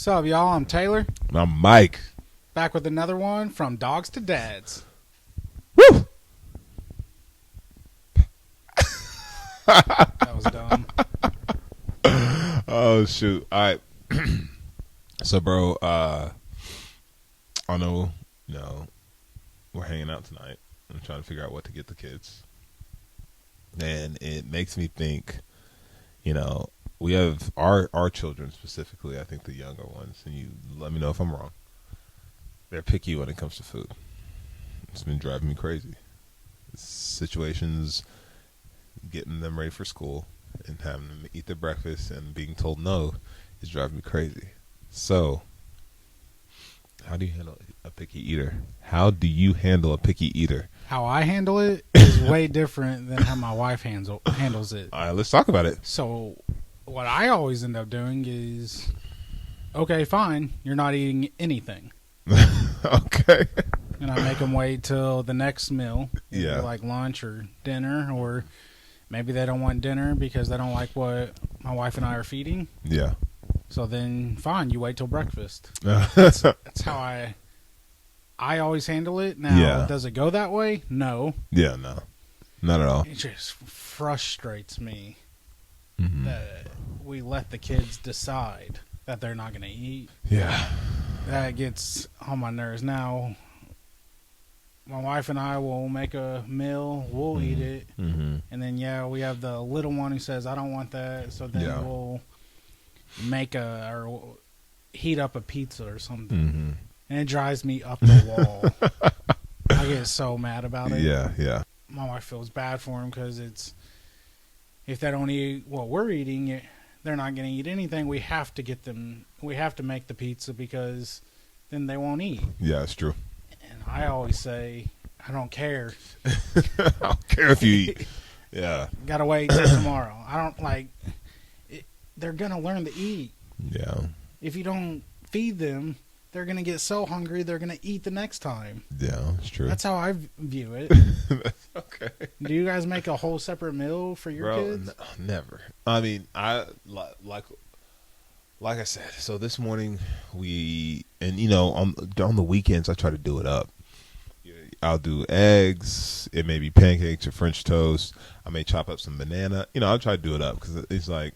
What's up, y'all? I'm Taylor. I'm Mike. Back with another one from Dogs to Dads. Woo! That was dumb. Oh, shoot. All right. So, bro, I know, we're hanging out tonight. I'm trying to figure out what to get the kids. And it makes me think, we have our children specifically, I think the younger ones, and you let me know if I'm wrong. They're picky when it comes to food. It's been driving me crazy. Situations, getting them ready for school and having them eat their breakfast and being told no is driving me crazy. So, how do you handle a picky eater? How do you handle a picky eater? How I handle it is way different than how my wife handles it. All right, let's talk about it. So, what I always end up doing is, okay, fine, you're not eating anything. Okay. And I make them wait till the next meal, Yeah. like lunch or dinner, or maybe they don't want dinner because they don't like what my wife and I are feeding. Yeah. So then, fine, you wait till breakfast. That's how I always handle it. Now, Yeah. does it go that way? No. Yeah, no. Not at all. It just frustrates me Mm-hmm. that we let the kids decide that they're not going to eat. Yeah. That gets on my nerves. Now, my wife and I will make a meal. We'll eat it. Mm-hmm. And then, we have the little one who says, I don't want that. So then Yeah. we'll or heat up a pizza or something. Mm-hmm. And it drives me up the wall. I get so mad about it. Yeah, yeah. My wife feels bad for them because if they don't eat what we're eating, they're not going to eat anything. We have to make the pizza because then they won't eat. Yeah, it's true. And I always say, I don't care. I don't care if you eat. Yeah. Got to wait till tomorrow. I don't like it. They're going to learn to eat. Yeah. If you don't feed them, they're going to get so hungry they're going to eat the next time. Yeah, it's true. That's how I view it. Okay. Do you guys make a whole separate meal for your kids? Never. I mean, I like I said. So this morning on the weekends I try to do it up. I'll do eggs. It may be pancakes or French toast. I may chop up some banana. I'll try to do it up because it's like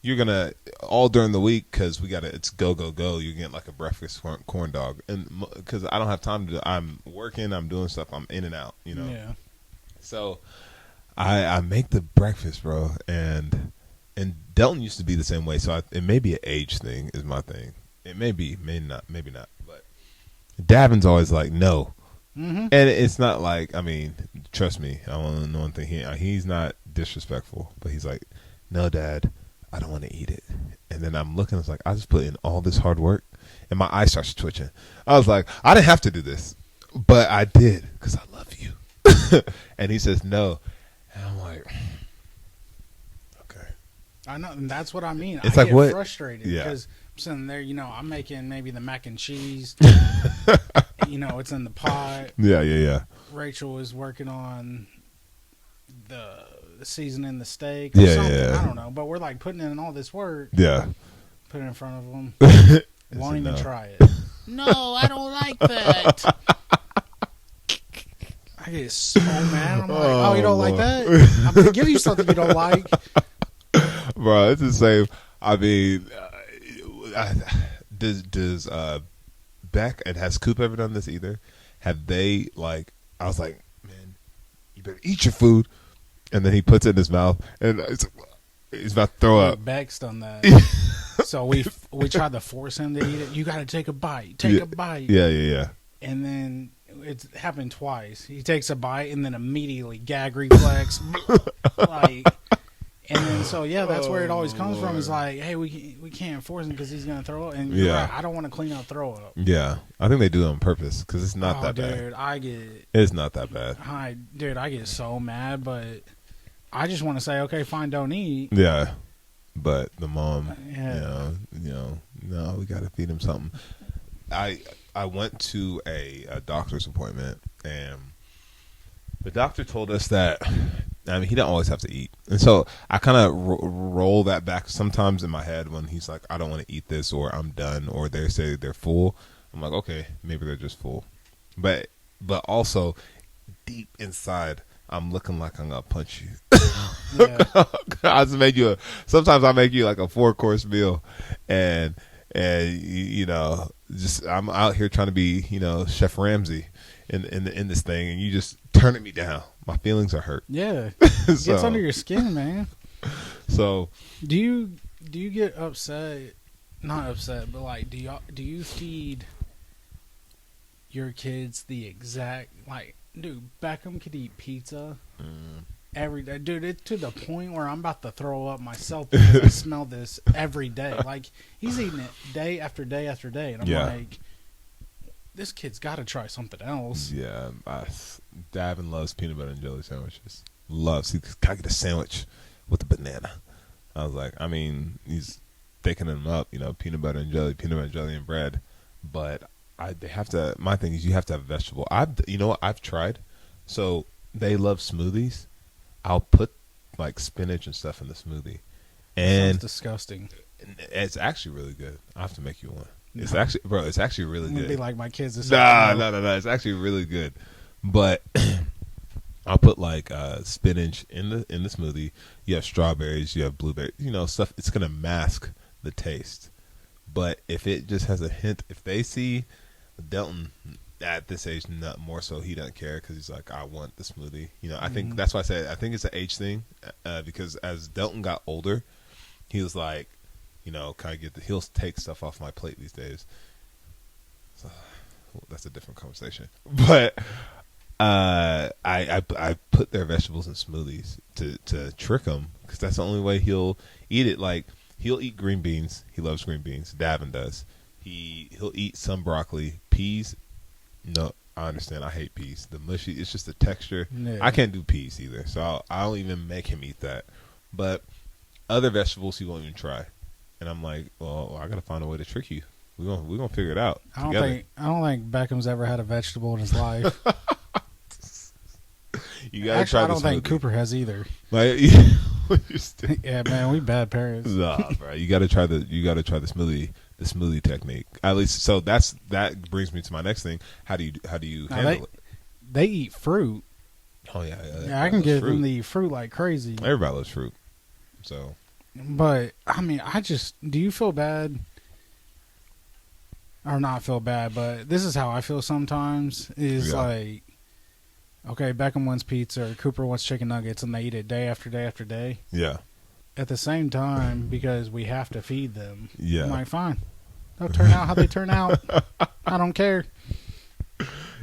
you're gonna all during the week because it's go. You're getting like a breakfast corn dog, and because I don't have time to. I'm working. I'm doing stuff. I'm in and out. Yeah. So I make the breakfast, bro, and Delton used to be the same way. So it may be an age thing is my thing. It may be, maybe not. But Davin's always like no, Mm-hmm. and it's not like trust me. I want to know one thing. He's not disrespectful, but he's like, no, Dad, I don't want to eat it. And then I'm looking. It's like I just put in all this hard work, and my eye starts twitching. I was like, I didn't have to do this, but I did because I love you. And he says no, and I'm like, okay. I know, and that's what I mean. It's I like get what? frustrated Yeah. because I'm sitting there, I'm making maybe the mac and cheese. It's in the pot. Yeah. Rachel is working on the seasoning the steak or Yeah, something. yeah. I don't know, but we're like putting in all this work. Yeah. Put it in front of them. Is Won't it even no? try it. No, I don't like that. I get so mad. I'm like, oh, you don't like Lord. that? I'm going to give you something you don't like. Bro, it's the same. I mean, does Beck and has Coop ever done this either? Have they I was like, man, you better eat your food, and then he puts it in his mouth, and he's about to throw up. Beck's done that. So we tried to force him to eat it. You got to take a bite. Take a bite. Yeah. And then it's happened twice. He takes a bite and then immediately gag reflex. And then that's where it always comes from. Is like, hey, we can't force him because he's gonna throw up. And you're right, I don't want to clean up throw up. Yeah, I think they do it on purpose because it's not that dude, bad. It's not that bad. I get so mad, but I just want to say, okay, fine, don't eat. Yeah, but the mom, Yeah. no, we got to feed him something. I went to a doctor's appointment, and the doctor told us that I mean, he don't always have to eat, and so I kind of roll that back sometimes in my head when he's like, "I don't want to eat this," or "I'm done," or they say they're full. I'm like, okay, maybe they're just full, but also deep inside, I'm looking like I'm gonna punch you. Yeah. I just made you sometimes I make you like a 4-course meal, and you know, just I'm out here trying to be, you know, Chef Ramsay in this thing, and you just turning me down. My feelings are hurt. Yeah. So, It gets under your skin, man. so Do you get upset? Not upset, but like, do you feed your kids the exact, like, dude, Beckham could eat pizza every day, dude. It's to the point where I'm about to throw up myself because I smell this every day. Like, he's eating it day after day after day, and I'm like, this kid's got to try something else. yeah, Davin loves peanut butter and jelly sandwiches. Loves. He can I get a sandwich with a banana? I was like, I mean, he's thicken them up, you know, peanut butter and jelly and bread. But they have to. My thing is, you have to have vegetable. You know what? I've tried. So they love smoothies. I'll put like spinach and stuff in the smoothie, and Sounds disgusting. it's actually really good. I have to make you one. It's actually, bro. It's actually really I'm gonna good. be like my kids. This No. It's actually really good. But I'll put like spinach in the smoothie. You have strawberries. You have blueberries. You know, stuff. It's gonna mask the taste. But if it just has a hint, if they see Delton at this age, not more so, he doesn't care because he's like, I want the smoothie. You know, I think that's why I said I think it's an age thing because as Delton got older, he was like, you know, kind of he'll take stuff off my plate these days. So, well, that's a different conversation. But I put their vegetables in smoothies to trick him because that's the only way he'll eat it. Like, he'll eat green beans. He loves green beans. Davin does. He'll eat some broccoli, peas. No, I understand. I hate peas. The mushy. It's just the texture. Yeah. I can't do peas either, so I don't even make him eat that. But other vegetables he won't even try. And I'm like, well, I gotta find a way to trick you. We're gonna figure it out. I don't together. think Beckham's ever had a vegetable in his life. You gotta Actually, try I this. don't think Cooper has either. Like, Yeah, man, we bad parents. nah, bro. You gotta try the smoothie technique. At least, so that brings me to my next thing. How do you handle it? They eat fruit. Oh yeah. Yeah, I can get them to eat fruit like crazy. Everybody loves fruit. So, But I mean, do you feel bad? Or not feel bad, but this is how I feel sometimes. Is like, okay, Beckham wants pizza, or Cooper wants chicken nuggets, and they eat it day after day after day. yeah. At the same time, because we have to feed them. Yeah. I'm like, fine. They'll turn out how they turn out. I don't care.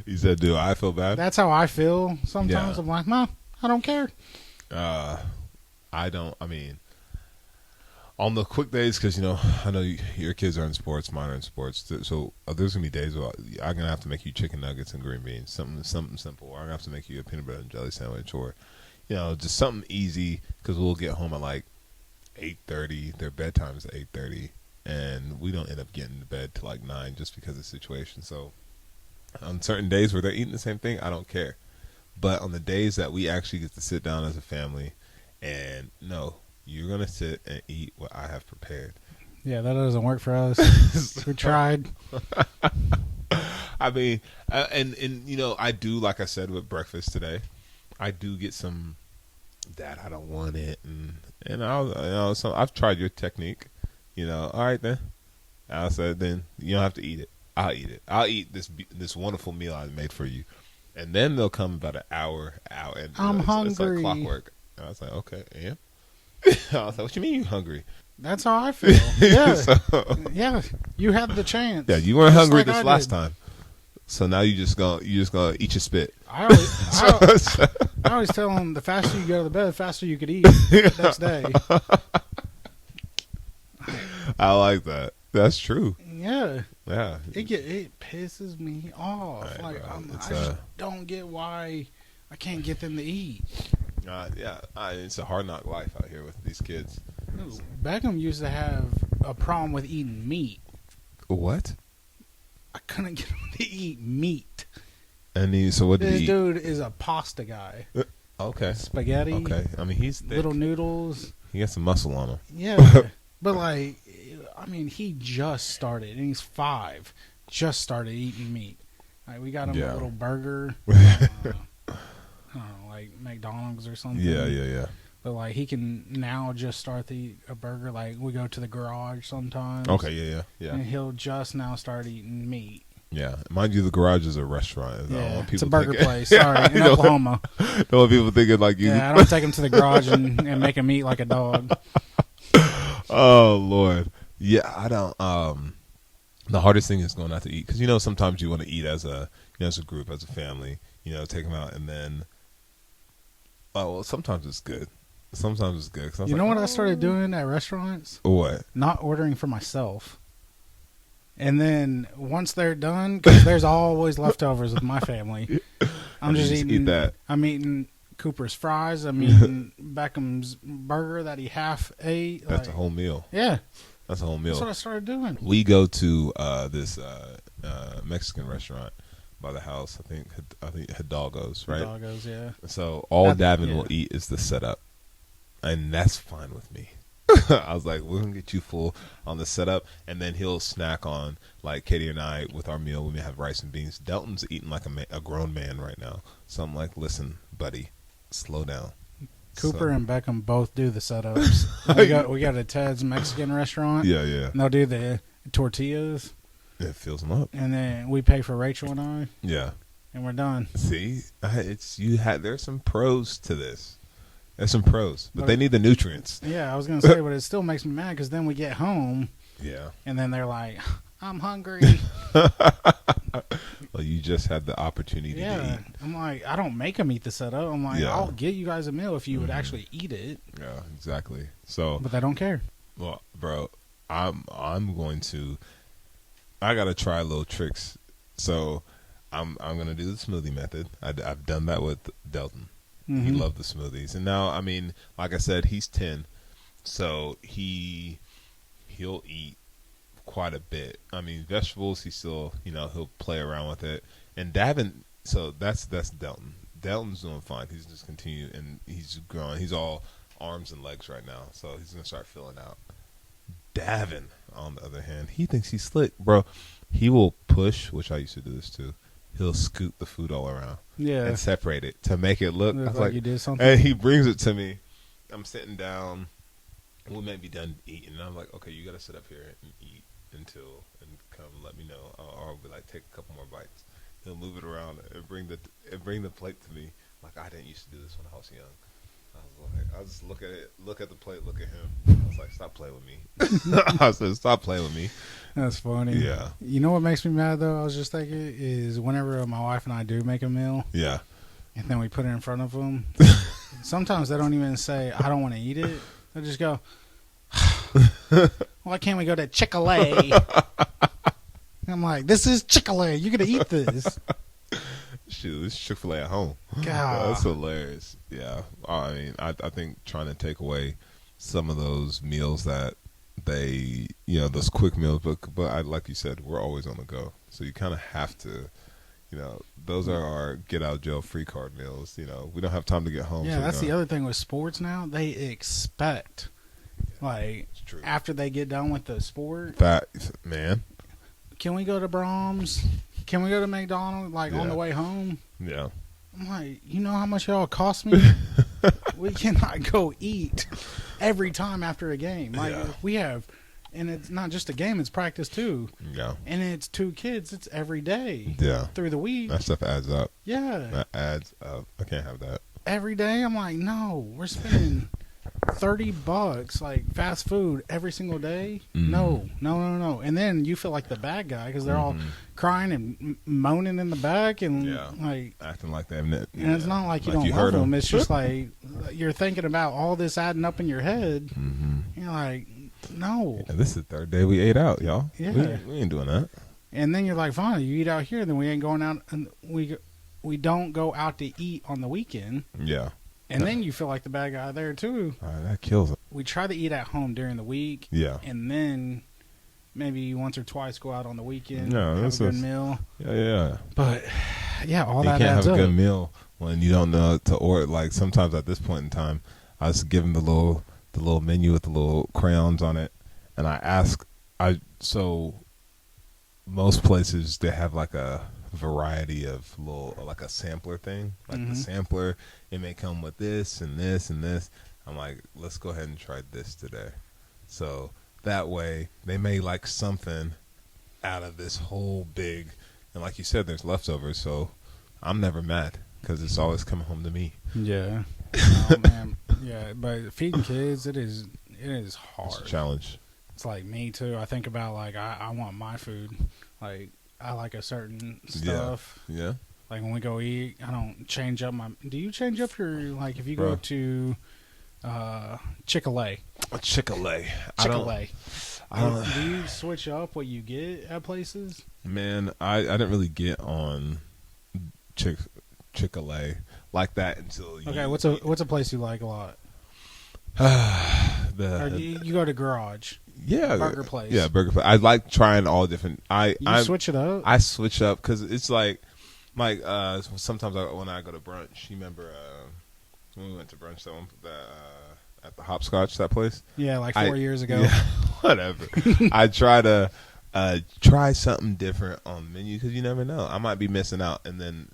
He said, "Do I feel bad?" That's how I feel sometimes. Yeah. I'm like, no, I don't care. I don't. I mean, on the quick days, because, you know, I know your kids are in sports, mine are in sports. So there's gonna be days where I'm gonna have to make you chicken nuggets and green beans, something simple. Or I'm gonna have to make you a peanut butter and jelly sandwich, or, you know, just something easy. Because we'll get home at like 8:30. Their bedtime is at 8:30, and we don't end up getting to bed till like 9 just because of the situation. So on certain days where they're eating the same thing, I don't care. But on the days that we actually get to sit down as a family, and no, you're gonna sit and eat what I have prepared. Yeah, that doesn't work for us. We tried. I mean, and you know, I do, like I said with breakfast today, I do get some, Dad, I don't want it, and so I've tried your technique. You know, all right then. I said, then you don't have to eat it. I'll eat it. I'll eat this wonderful meal I made for you, and then they'll come about an hour out, and I'm hungry. It's like clockwork. And I was like, okay, and I was like, what you mean you hungry? That's how I feel. Yeah, So, yeah. You had the chance. yeah, you weren't Just hungry like this I last did. time, so now you just gonna eat your spit. I always tell them the faster you go to the bed, the faster you could eat next day. I like that. That's true. Yeah, Yeah. it pisses me off. Right, like bro. I just don't get why I can't get them to eat. It's a hard knock life out here with these kids. Beckham used to have a problem with eating meat. What? I couldn't get him to eat meat. And so what did This he eat? dude is a pasta guy. Okay. spaghetti, Okay. I mean, he's thick. little noodles. He got some muscle on him. Yeah, but like, I mean, he just started, and he's 5. Just started eating meat. Like, we got him Yeah. a little burger, I don't know, like McDonald's or something. Yeah. But like, he can now just start to eat a burger. Like, we go to the garage sometimes. Okay. Yeah. And he'll just now start eating meat. Yeah. Mind you, the garage is a restaurant. I don't Yeah, want it's a people burger thinking- place. Sorry, in Don't- Oklahoma. Don't want people thinking like you. Yeah, I don't take him to the garage and make him eat like a dog. Oh Lord. Yeah. I don't. The hardest thing is going out to eat because sometimes you want to eat as a as a group, as a family. Take them out and then. Oh well, sometimes it's good. Sometimes it's good. 'Cause I was You know like, what I started doing at restaurants? What? Not ordering for myself. And then once they're done, because there's always leftovers with my family, I'm You just just eating. eat that. I'm eating Cooper's fries. I'm eating Beckham's burger that he half ate. That's a like, whole meal. Yeah, That's a whole meal. that's what I started doing. We go to this Mexican restaurant by the house. I think Hidalgo's, right? Doggos, yeah. So all That- Davin yeah. will eat is the setup, and that's fine with me. I was like, we're gonna get you full on the setup, and then he'll snack on like Katie and I with our meal. We may have rice and beans. Delton's eating like a grown man right now, so I'm like, listen, buddy, slow down. Cooper So- and Beckham both do the setups. we got a Ted's Mexican restaurant. yeah, And they'll do the tortillas, it fills them up. and then we pay for Rachel and I, Yeah. and we're done. See, there's some pros to this. There's some pros, but they need the nutrients. Yeah, I was gonna say, but it still makes me mad because then we get home Yeah. and then they're like, "I'm hungry." Well, you just had the opportunity to Yeah, eat. I'm like, I don't make them eat the setup. I'm like, Yeah. I'll get you guys a meal if you would Mhm. actually eat it, Yeah, exactly. So, but they don't care. well, bro, I'm going to. I gotta try little tricks. So, I'm gonna do the smoothie method. I've done that with Delton. He Mhm. loved the smoothies, and now I mean, like I said, he's 10, so he'll eat quite a bit. I mean, vegetables, he still, he'll play around with it. And Davin, so that's Delton. Delton's doing fine. He's just continuing, and he's growing. He's all arms and legs right now, so he's gonna start filling out. Davin, on the other hand, he thinks he's slick, bro. He will push, which I used to do this too. He'll scoop the food all around Yeah, and separate it to make it look. I looks was like like, you did something. and he brings it to me. I'm sitting down. We may be done eating. And I'm like, okay, you got to sit up here and eat and come let me know. Or I'll be like, take a couple more bites. He'll move it around and bring the plate to me. Like, I didn't used to do this when I was young. I just look at it, look at the plate, look at him. I was like, stop playing with me. I said, stop playing with me. That's funny. Yeah. You know what makes me mad though? I was just thinking is whenever my wife and I do make a meal Yeah. and then we put it in front of them, sometimes they don't even say I don't want to eat it. They just go, "Why can't we go to Chick-fil-A?" I'm like, "This is Chick-fil-A. You're gonna eat this." Shoot, it's Chick-fil-A at home. God. That's hilarious. Yeah. I mean, I think trying to take away some of those meals that they, those quick meals, but like you said, we're always on the go. So you kind of have to, those are our get out jail free card meals. We don't have time to get home. Yeah, so that's the other thing with sports now. They expect, like, It's true. after they get done with the sport, Fact, man. can we go to Brahms? Can we go to McDonald's, like, on Yeah. the way home? Yeah. I'm like, you know how much y'all cost me? We cannot go eat every time after a game. Like, Yeah. we have, and it's not just a game, it's practice too. Yeah. And it's 2 kids, it's every day Yeah. through the week. That stuff adds up. Yeah. That adds up. I can't have that. Every day, I'm like, no, we're spending $30 like fast food every single day. Mhm. No. And then you feel like the bad guy because they're all Mhm. crying and moaning in the back and Yeah. like. Acting like they And it's not like you don't heard love them. It's just like you're thinking about all this adding up in your head. Mm-hmm. You're like, no. Yeah, this is the third day we ate out, y'all. Yeah. We ain't doing that. And then you're like, fine, you eat out here, then we ain't going out, and we don't go out to eat on the weekend. Yeah. And then you feel like the bad guy there too. That kills it. We try to eat at home during the week, Yeah. and then maybe once or twice go out on the weekend. Yeah, have that's a good a- meal. Yeah. But yeah, all You that can't adds have a up. good meal when you don't know to order. Like sometimes at this point in time, I was given the little menu with the little crayons on it, and I ask. So most places they have like a variety of little like a sampler thing. Like the sampler, it may come with this and this and this. I'm like, let's go ahead and try this today. So that way they may like something out of this whole big, and like you said, there's leftovers. So I'm never mad because it's always coming home to me. Yeah. Oh, man. Yeah, but feeding kids, it is hard. It's a challenge. It's like me too. I think about like I want my food. Like I like a certain stuff. Yeah. Like when we go eat, I don't change up my. Do you change up your like if you Bro. go to Chick-fil-A? Chick-fil-A. Chick-fil-A. I don't. Do you switch up what you get at places? Man, I didn't really get on Chick-fil-A like that until. Okay, what's a place you like a lot? Or do you go to Garage? Yeah, Burger place. Yeah, burger place. I like trying all different. I switch it up. I switch up because it's like sometimes when I go to brunch. You remember when we went to brunch at the Hopscotch, that place? Yeah, like 4 years ago. Yeah, whatever. I try to try something different on the menu because you never know. I might be missing out, and then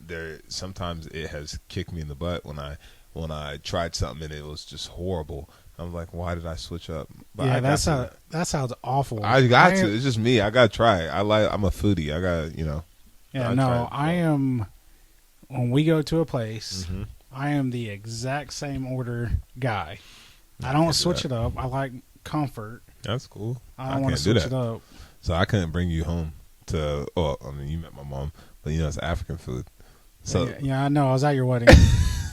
sometimes it has kicked me in the butt when I tried something and it was just horrible. I'm like, why did I switch up? But yeah, that sounds awful. I got to. It's just me. I got to try it. I'm a foodie. I got to, Yeah, no, I am. When we go to a place, I am the exact same order guy. I don't switch it up. I like comfort. That's cool. I don't want to switch it up. So I couldn't bring you home to. Oh, I mean, you met my mom, but it's African food. So yeah, I know. I was at your wedding.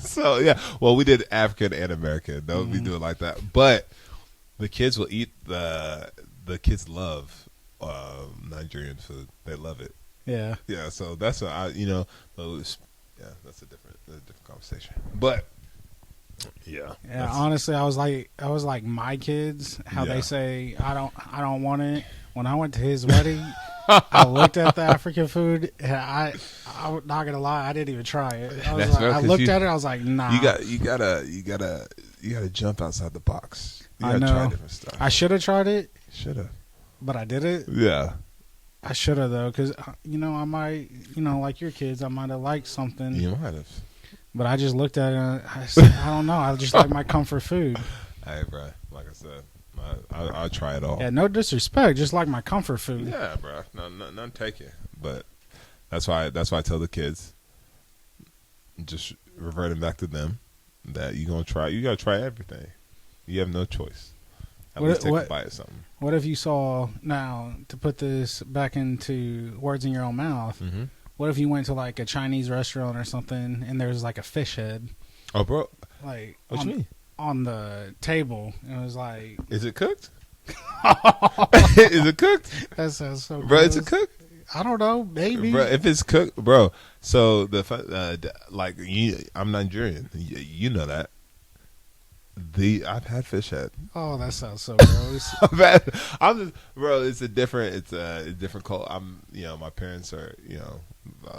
So yeah, well, we did African and American. Don't be doing like that. But the kids will eat the kids love Nigerian food. They love it. Yeah. Yeah. So that's what that's a different conversation. But yeah. Yeah. Honestly, I was like my kids. How they say I don't want it. When I went to his wedding, I looked at the African food, and I'm not gonna lie, I didn't even try it. I looked at it, I was like, nah. You gotta jump outside the box. You gotta I know. try different stuff. I should have tried it. Should have. But I didn't. Yeah. I should have though, because I might, like your kids, I might have liked something. You might have. But I just looked at it, and I said, I don't know. I just like my comfort food. Hey, bro. Like I said, I'll try it all. Yeah, no disrespect, just like my comfort food. Yeah, bro. None take it. But that's why I tell the kids, just reverting back to them, that you gotta try everything. You have no choice. At least take a bite of something. What if you saw, now to put this back into words in your own mouth, what if you went to like a Chinese restaurant or something and there's like a fish head? Oh, bro. Like what you mean? On the table, and it was like, is it cooked? Is it cooked? That sounds so bro. gross. Is it cooked? I don't know, maybe. Bro, if it's cooked, bro. So I'm Nigerian. You know that. I've had fish head. Oh, that sounds so gross. Bro. It's a different cult. My parents are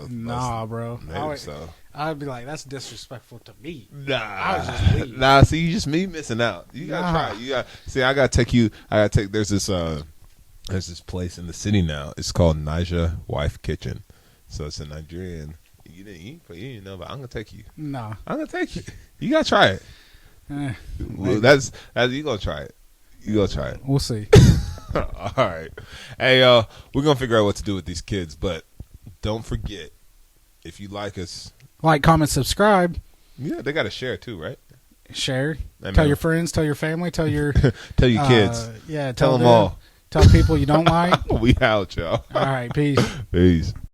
nah, bro. So I'd be like, that's disrespectful to me. Nah, I was just leave. Nah. See, you just me missing out. You gotta try it. You got see. I gotta take you. There's this place in the city now. It's called Naija Wife Kitchen. So it's a Nigerian. You didn't know, but I'm gonna take you. Nah, I'm gonna take you. You gotta try it. Well, that's you gonna try it. You gonna try it. We'll see. All right. Hey, we're gonna figure out what to do with these kids, but don't forget, if you like us, like, comment, subscribe. Yeah, they gotta share too, right? Share. Tell your friends. Tell your family. Tell your tell your kids. Yeah. Tell them all. Tell people you don't like. We out, y'all. All right. Peace. Peace.